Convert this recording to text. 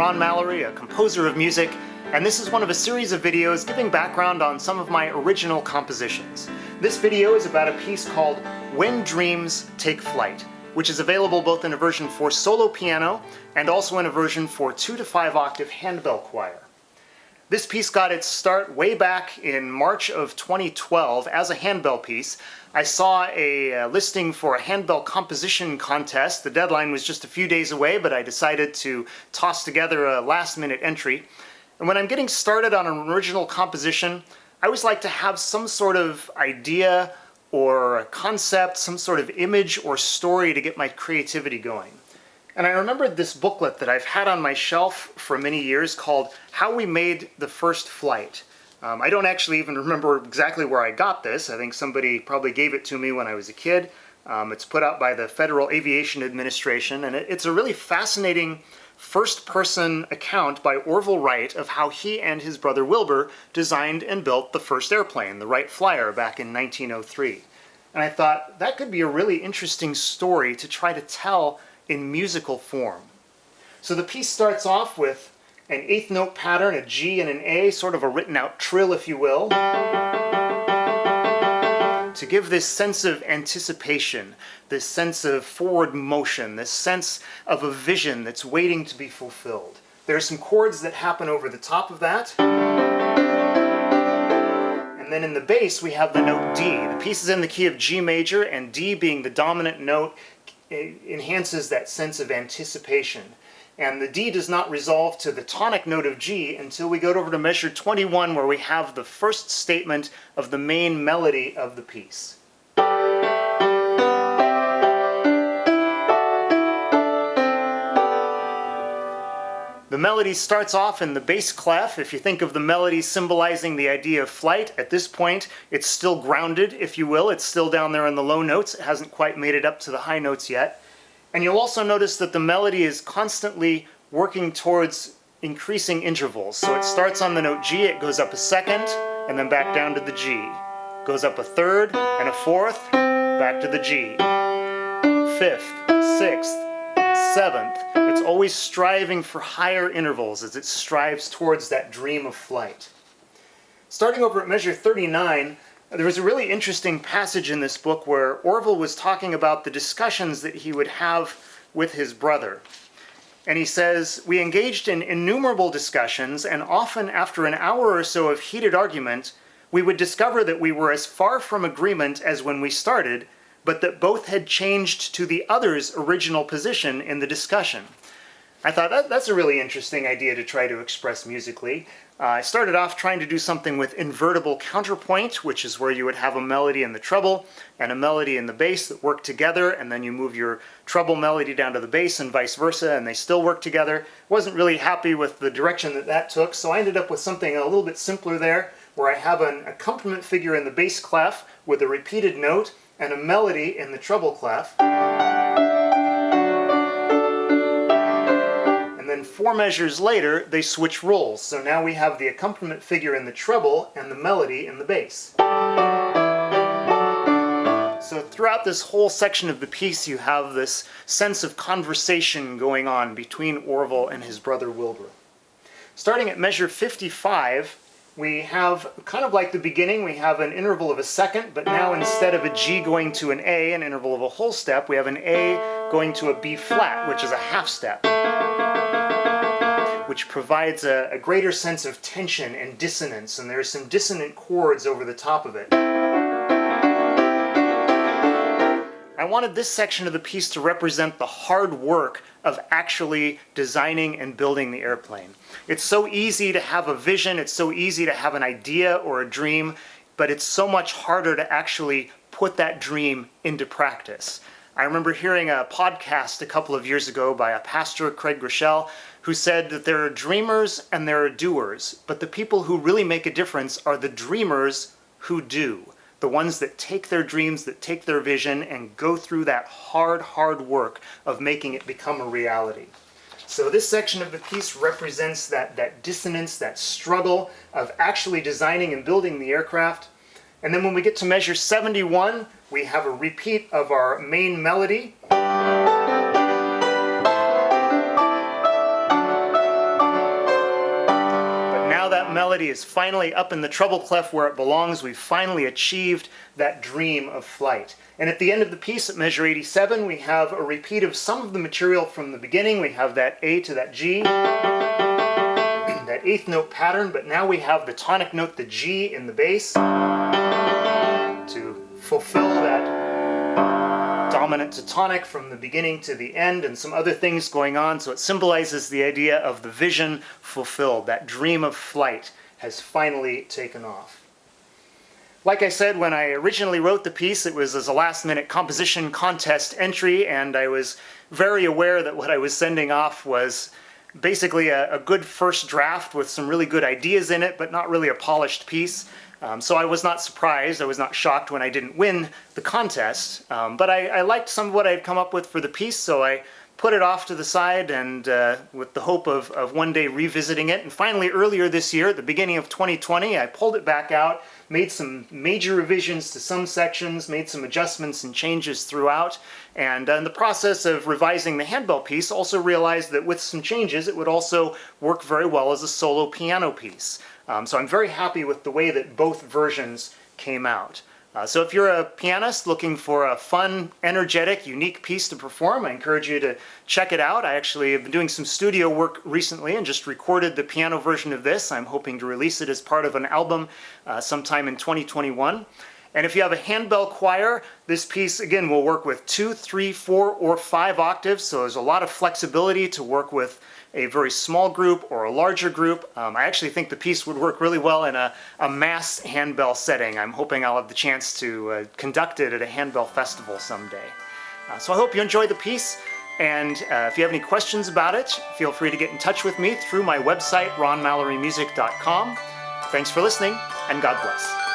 Ron Mallory, a composer of music, and this is one of a series of videos giving background on some of my original compositions. This video is about a piece called When Dreams Take Flight, which is available both in a version for solo piano and also in a version for 2 to 5 octave handbell choir. This piece got its start way back in March of 2012 as a handbell piece. I saw a listing for a handbell composition contest. The deadline was just a few days away, but I decided to toss together a last-minute entry. And when I'm getting started on an original composition, I always like to have some sort of idea or a concept, some sort of image or story to get my creativity going. And I remembered this booklet that I've had on my shelf for many years called How We Made the First Flight. I don't actually even remember exactly where I got this. I think somebody probably gave it to me when I was a kid. It's put out by the Federal Aviation Administration, and it's a really fascinating first-person account by Orville Wright of how he and his brother Wilbur designed and built the first airplane, the Wright Flyer, back in 1903. And I thought that could be a really interesting story to try to tell in musical form. So the piece starts off with an eighth note pattern, a G and an A, sort of a written out trill, if you will, to give this sense of anticipation, this sense of forward motion, this sense of a vision that's waiting to be fulfilled. There are some chords that happen over the top of that. And then in the bass we have the note D. The piece is in the key of G major, and D being the dominant note enhances that sense of anticipation. And the D does not resolve to the tonic note of G until we go over to measure 21, where we have the first statement of the main melody of the piece. The melody starts off in the bass clef. If you think of the melody symbolizing the idea of flight, at this point it's still grounded, if you will. It's still down there in the low notes. It hasn't quite made it up to the high notes yet. And you'll also notice that the melody is constantly working towards increasing intervals. So it starts on the note G, it goes up a second, and then back down to the G. Goes up a third and a fourth, back to the G. Fifth, sixth, seventh. It's always striving for higher intervals as it strives towards that dream of flight. Starting over at measure 39, there was a really interesting passage in this book where Orville was talking about the discussions that he would have with his brother. And he says, "We engaged in innumerable discussions, and often after an hour or so of heated argument, we would discover that we were as far from agreement as when we started, but that both had changed to the other's original position in the discussion." I thought that's a really interesting idea to try to express musically. I started off trying to do something with invertible counterpoint, which is where you would have a melody in the treble and a melody in the bass that work together, and then you move your treble melody down to the bass and vice versa, and they still work together. Wasn't really happy with the direction that took, so I ended up with something a little bit simpler there, where I have an accompaniment figure in the bass clef with a repeated note and a melody in the treble clef. And then 4 measures later, they switch roles. So now we have the accompaniment figure in the treble and the melody in the bass. So throughout this whole section of the piece, you have this sense of conversation going on between Orville and his brother Wilbur. Starting at measure 55, we have, kind of like the beginning, we have an interval of a second, but now instead of a G going to an A, an interval of a whole step, we have an A going to a B flat, which is a half step, which provides a greater sense of tension and dissonance, and there's some dissonant chords over the top of it. I wanted this section of the piece to represent the hard work of actually designing and building the airplane. It's so easy to have a vision, it's so easy to have an idea or a dream, but it's so much harder to actually put that dream into practice. I remember hearing a podcast a couple of years ago by a pastor, Craig Groeschel, who said that there are dreamers and there are doers, but the people who really make a difference are the dreamers who do. The ones that take their dreams, that take their vision, and go through that hard work of making it become a reality. So this section of the piece represents that dissonance, that struggle of actually designing and building the aircraft. And then when we get to measure 71, we have a repeat of our main melody. That melody is finally up in the treble clef where it belongs. We've finally achieved that dream of flight. And at the end of the piece at measure 87, we have a repeat of some of the material from the beginning. We have that A to that G, that eighth note pattern, but now we have the tonic note, the G, in the bass to fulfill that dominant to tonic from the beginning to the end, and some other things going on. So it symbolizes the idea of the vision fulfilled. That dream of flight has finally taken off. Like I said, when I originally wrote the piece, it was as a last-minute composition contest entry, and I was very aware that what I was sending off was basically a good first draft with some really good ideas in it, but not really a polished piece. So I was not surprised, I was not shocked when I didn't win the contest, but I liked some of what I had come up with for the piece, so I put it off to the side, and with the hope of one day revisiting it. And finally, earlier this year, at the beginning of 2020, I pulled it back out, made some major revisions to some sections, made some adjustments and changes throughout, and in the process of revising the handbell piece, also realized that with some changes, it would also work very well as a solo piano piece. So I'm very happy with the way that both versions came out. So if you're a pianist looking for a fun, energetic, unique piece to perform, I encourage you to check it out. I actually have been doing some studio work recently and just recorded the piano version of this. I'm hoping to release it as part of an album sometime in 2021. And if you have a handbell choir, this piece, again, will work with 2, 3, 4, or 5 octaves, so there's a lot of flexibility to work with a very small group or a larger group. I actually think the piece would work really well in a mass handbell setting. I'm hoping I'll have the chance to conduct it at a handbell festival someday. So I hope you enjoyed the piece, and if you have any questions about it, feel free to get in touch with me through my website, ronmallorymusic.com. Thanks for listening, and God bless.